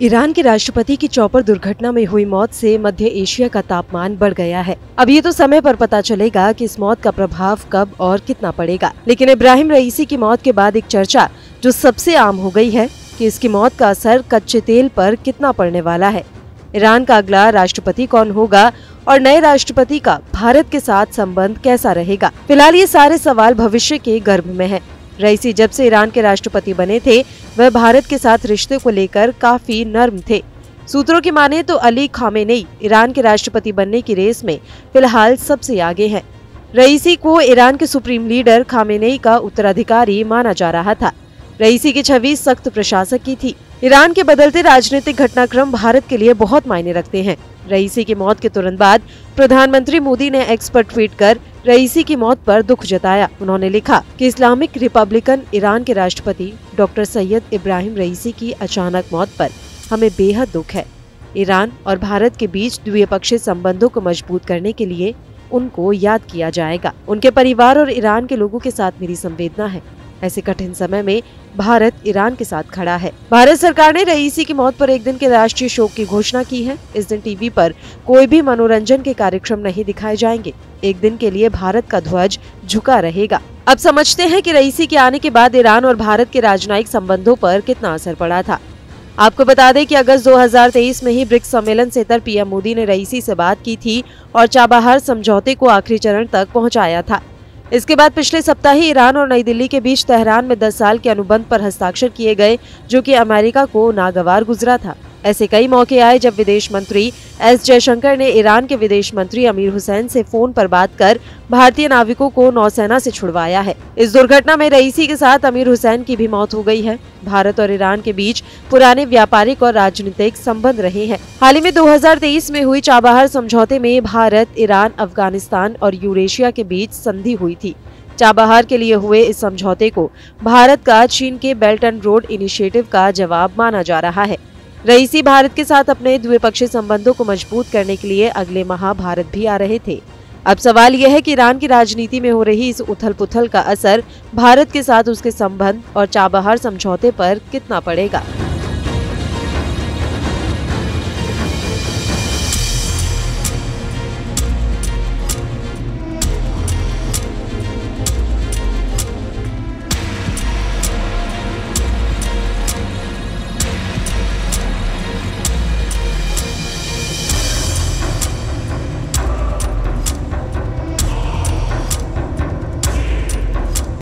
Iran के राष्ट्रपति की चॉपर दुर्घटना में हुई मौत से मध्य एशिया का तापमान बढ़ गया है। अब ये तो समय पर पता चलेगा कि इस मौत का प्रभाव कब और कितना पड़ेगा। लेकिन इब्राहिम रईसी की मौत के बाद एक चर्चा जो सबसे आम हो गई है कि इसकी मौत का असर कच्चे तेल पर कितना पड़ने वाला है। ईरान का अगला राष्ट्रपति कौन होगा और नए राष्ट्रपति का भारत के साथ संबंध कैसा रहेगा। फिलहाल ये सारे सवाल भविष्य के गर्भ में है। रईसी जब से ईरान के राष्ट्रपति बने थे वह भारत के साथ रिश्ते को लेकर काफी नर्म थे। सूत्रों की माने तो अली खामेनेई ईरान के राष्ट्रपति बनने की रेस में फिलहाल सबसे आगे हैं। रईसी को ईरान के सुप्रीम लीडर खामेनेई का उत्तराधिकारी माना जा रहा था। रईसी की छवि सख्त प्रशासक की थी। ईरान के बदलते राजनीतिक घटनाक्रम भारत के लिए बहुत मायने रखते हैं। रईसी की मौत के तुरंत बाद प्रधानमंत्री मोदी ने एक्स पर ट्वीट कर रईसी की मौत पर दुख जताया। उन्होंने लिखा कि इस्लामिक रिपब्लिकन ईरान के राष्ट्रपति डॉक्टर सैयद इब्राहिम रईसी की अचानक मौत पर हमें बेहद दुख है। ईरान और भारत के बीच द्विपक्षीय संबंधों को मजबूत करने के लिए उनको याद किया जाएगा। उनके परिवार और ईरान के लोगों के साथ मेरी संवेदना है। ऐसे कठिन समय में भारत ईरान के साथ खड़ा है। भारत सरकार ने रईसी की मौत पर एक दिन के राष्ट्रीय शोक की घोषणा की है। इस दिन टीवी पर कोई भी मनोरंजन के कार्यक्रम नहीं दिखाए जाएंगे। एक दिन के लिए भारत का ध्वज झुका रहेगा। अब समझते हैं कि रईसी के आने के बाद ईरान और भारत के राजनयिक संबंधों पर कितना असर पड़ा था। आपको बता दें कि अगस्त 2023 में ही ब्रिक्स सम्मेलन से पीएम मोदी ने रईसी से बात की थी और चाबहार समझौते को आखिरी चरण तक पहुंचाया था। इसके बाद पिछले सप्ताह ही ईरान और नई दिल्ली के बीच तेहरान में 10 साल के अनुबंध पर हस्ताक्षर किए गए, जो कि अमेरिका को नागवार गुजरा था। ऐसे कई मौके आए जब विदेश मंत्री एस जयशंकर ने ईरान के विदेश मंत्री अमीर हुसैन से फोन पर बात कर भारतीय नाविकों को नौसेना से छुड़वाया है। इस दुर्घटना में रईसी के साथ अमीर हुसैन की भी मौत हो गई है। भारत और ईरान के बीच पुराने व्यापारिक और राजनीतिक संबंध रहे हैं। हाल ही में 2023 में हुई चाबहार समझौते में भारत, ईरान, अफगानिस्तान और यूरेशिया के बीच संधि हुई थी। चाबहार के लिए हुए इस समझौते को भारत का चीन के बेल्ट एंड रोड इनिशिएटिव का जवाब माना जा रहा है। रईसी भारत के साथ अपने द्विपक्षीय संबंधों को मजबूत करने के लिए अगले माह भारत भी आ रहे थे। अब सवाल यह है कि ईरान की राजनीति में हो रही इस उथल-पुथल का असर भारत के साथ उसके संबंध और चाबहार समझौते पर कितना पड़ेगा।